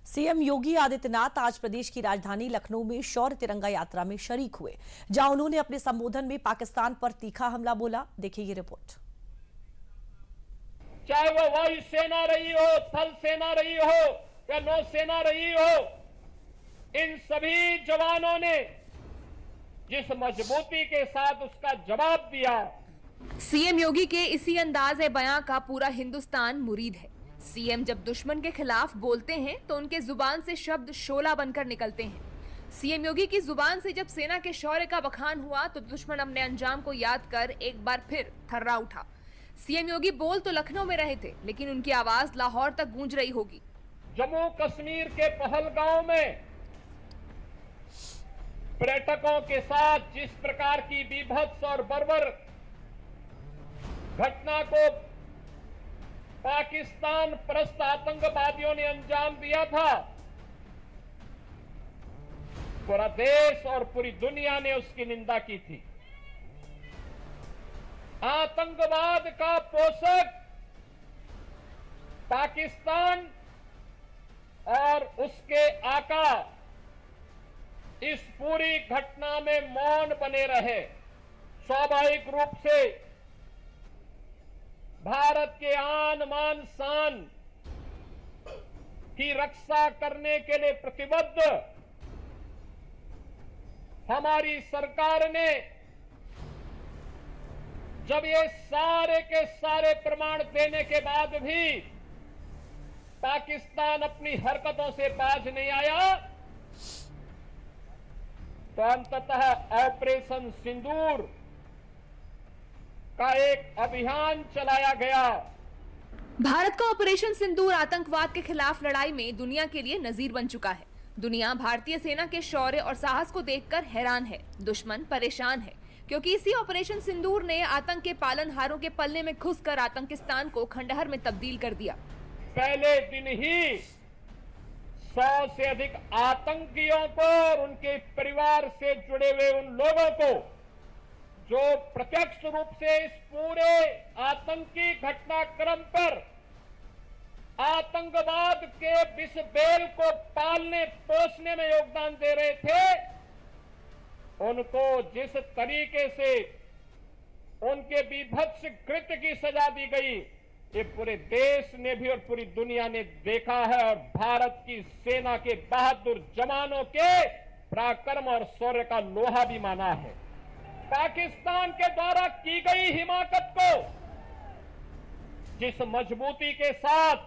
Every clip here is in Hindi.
सीएम योगी आदित्यनाथ आज प्रदेश की राजधानी लखनऊ में शौर्य तिरंगा यात्रा में शरीक हुए, जहां उन्होंने अपने संबोधन में पाकिस्तान पर तीखा हमला बोला। देखिए ये रिपोर्ट। चाहे वो वायु सेना रही हो, थल सेना रही हो या नौसेना रही हो, इन सभी जवानों ने जिस मजबूती के साथ उसका जवाब दिया। सीएम योगी के इसी अंदाज बयां का पूरा हिंदुस्तान मुरीद है। सीएम जब दुश्मन के खिलाफ बोलते हैं तो उनके जुबान से शब्द शोला बनकर निकलते हैं। सीएम योगी की जुबान से जब सेना के शौर्य का बखान हुआ तो दुश्मन अपने अंजाम को याद कर एक बार फिर थर्रा उठा। सीएम योगी बोल तो लखनऊ में रहे थे, लेकिन उनकी आवाज लाहौर तक गूंज रही होगी। जम्मू कश्मीर के पहलगांव में पर्यटकों के साथ जिस प्रकार की बीभत्स और बर्बर घटना को पाकिस्तान परस्त आतंकवादियों ने अंजाम दिया था, पूरा देश और पूरी दुनिया ने उसकी निंदा की थी। आतंकवाद का पोषक पाकिस्तान और उसके आका इस पूरी घटना में मौन बने रहे। स्वाभाविक रूप से भारत के आन मान शान की रक्षा करने के लिए प्रतिबद्ध हमारी सरकार ने जब ये सारे के सारे प्रमाण देने के बाद भी पाकिस्तान अपनी हरकतों से बाज नहीं आया, तो अंततः ऑपरेशन सिंदूर का एक अभियान चलाया गया। भारत का ऑपरेशन सिंदूर आतंकवाद के खिलाफ लड़ाई में दुनिया के लिए नजीर बन चुका है। दुनिया भारतीय सेना के शौर्य और साहस को देखकर हैरान है। दुश्मन परेशान है, क्योंकि इसी ऑपरेशन सिंदूर ने आतंक के पालनहारों के पल्ले में घुसकर आतंकिस्तान को खंडहर में तब्दील कर दिया। पहले दिन ही 100 से अधिक आतंकियों को और उनके परिवार से जुड़े हुए उन लोगों को जो प्रत्यक्ष रूप से इस पूरे आतंकी घटनाक्रम पर आतंकवाद के विष बेल को पालने पोषने में योगदान दे रहे थे, उनको जिस तरीके से उनके बीभत्स कृत्य की सजा दी गई, ये पूरे देश ने भी और पूरी दुनिया ने देखा है और भारत की सेना के बहादुर जवानों के पराक्रम और शौर्य का लोहा भी माना है। पाकिस्तान के द्वारा की गई हिमाकत को जिस मजबूती के साथ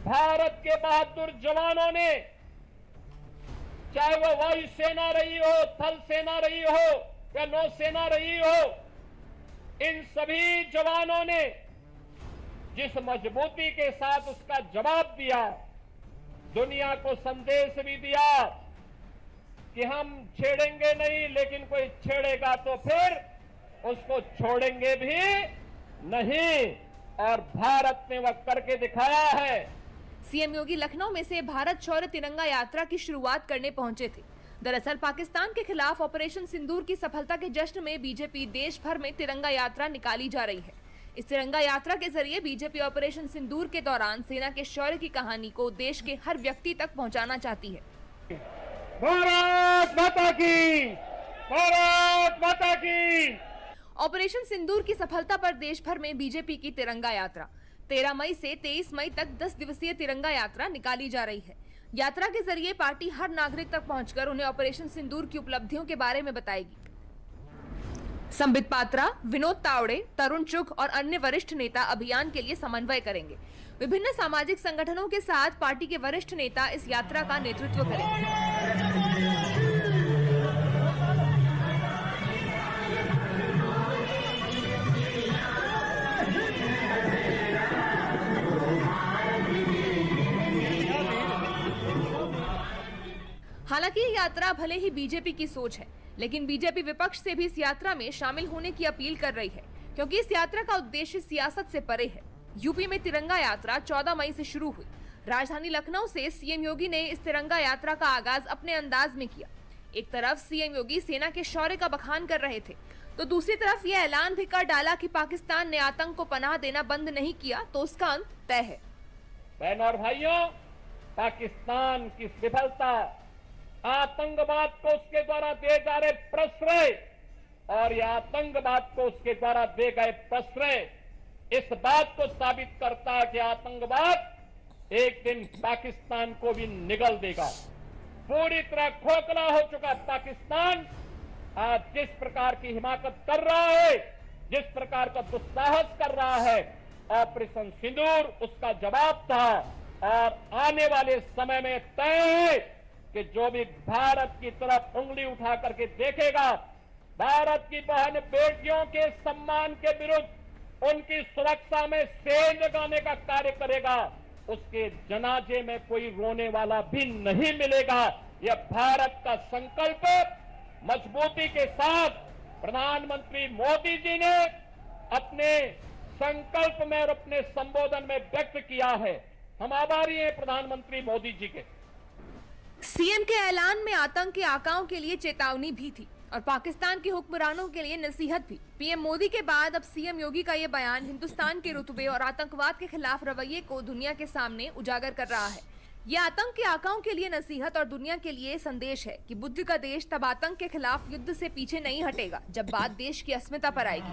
भारत के बहादुर जवानों ने, चाहे वो वायु सेना रही हो, थल सेना रही हो या नौसेना रही हो, इन सभी जवानों ने जिस मजबूती के साथ उसका जवाब दिया, दुनिया को संदेश भी दिया कि हम छेड़ेंगे नहीं, लेकिन कोई छेड़ेगा तो फिर उसको छोड़ेंगे भी नहीं, और भारत ने वह करके दिखाया है। सीएम योगी लखनऊ में से भारत शौर्य तिरंगा यात्रा की शुरुआत करने पहुंचे थे। दरअसल पाकिस्तान के खिलाफ ऑपरेशन सिंदूर की सफलता के जश्न में बीजेपी देश भर में तिरंगा यात्रा निकाली जा रही है। इस तिरंगा यात्रा के जरिए बीजेपी ऑपरेशन सिंदूर के दौरान सेना के शौर्य की कहानी को देश के हर व्यक्ति तक पहुंचाना चाहती है। भारत माता की, भारत माता की। ऑपरेशन सिंदूर की सफलता पर देश भर में बीजेपी की तिरंगा यात्रा 13 मई से 23 मई तक 10 दिवसीय तिरंगा यात्रा निकाली जा रही है। यात्रा के जरिए पार्टी हर नागरिक तक पहुंचकर उन्हें ऑपरेशन सिंदूर की उपलब्धियों के बारे में बताएगी। संबित पात्रा, विनोद तावड़े, तरुण चुग और अन्य वरिष्ठ नेता अभियान के लिए समन्वय करेंगे। विभिन्न सामाजिक संगठनों के साथ पार्टी के वरिष्ठ नेता इस यात्रा का नेतृत्व करेंगे। हालांकि ये यात्रा भले ही बीजेपी की सोच है, लेकिन बीजेपी विपक्ष से भी इस यात्रा में शामिल होने की अपील कर रही है, क्योंकि इस यात्रा का उद्देश्य सियासत से परे है। यूपी में तिरंगा यात्रा 14 मई से शुरू हुई। राजधानी लखनऊ से सीएम योगी ने इस तिरंगा यात्रा का आगाज अपने अंदाज में किया। एक तरफ सीएम योगी सेना के शौर्य का बखान कर रहे थे, तो दूसरी तरफ यह ऐलान भी कर डाला कि पाकिस्तान ने आतंक को पनाह देना बंद नहीं किया तो उसका अंत तय है। बहनों और भाइयों, पाकिस्तान की विफलता, आतंकवाद को उसके द्वारा दिए जा रहे प्रश्रय और यह आतंकवाद को उसके द्वारा दिए गए प्रश्रय इस बात को साबित करता है कि आतंकवाद एक दिन पाकिस्तान को भी निगल देगा। पूरी तरह खोखला हो चुका पाकिस्तान आज जिस प्रकार की हिमाकत कर रहा है, जिस प्रकार का दुस्साहस कर रहा है, ऑपरेशन सिंदूर उसका जवाब था। और आने वाले समय में तय है कि जो भी भारत की तरफ उंगली उठा करके देखेगा, भारत की बहन बेटियों के सम्मान के विरुद्ध उनकी सुरक्षा में सेंध लगाने का कार्य करेगा, उसके जनाजे में कोई रोने वाला भी नहीं मिलेगा। यह भारत का संकल्प मजबूती के साथ प्रधानमंत्री मोदी जी ने अपने संकल्प में और अपने संबोधन में व्यक्त किया है। हम आभारी हैं प्रधानमंत्री मोदी जी के। सीएम के ऐलान में आतंक के आकाओं के लिए चेतावनी भी थी और पाकिस्तान के हुक्मरानों के लिए नसीहत भी। पीएम मोदी के बाद अब सीएम योगी का ये बयान हिंदुस्तान के रुतबे और आतंकवाद के खिलाफ रवैये को दुनिया के सामने उजागर कर रहा है। ये आतंक के आकाओं के लिए नसीहत और दुनिया के लिए संदेश है कि बुद्ध का देश तब आतंक के खिलाफ युद्ध से पीछे नहीं हटेगा जब बात देश की अस्मिता पर आएगी।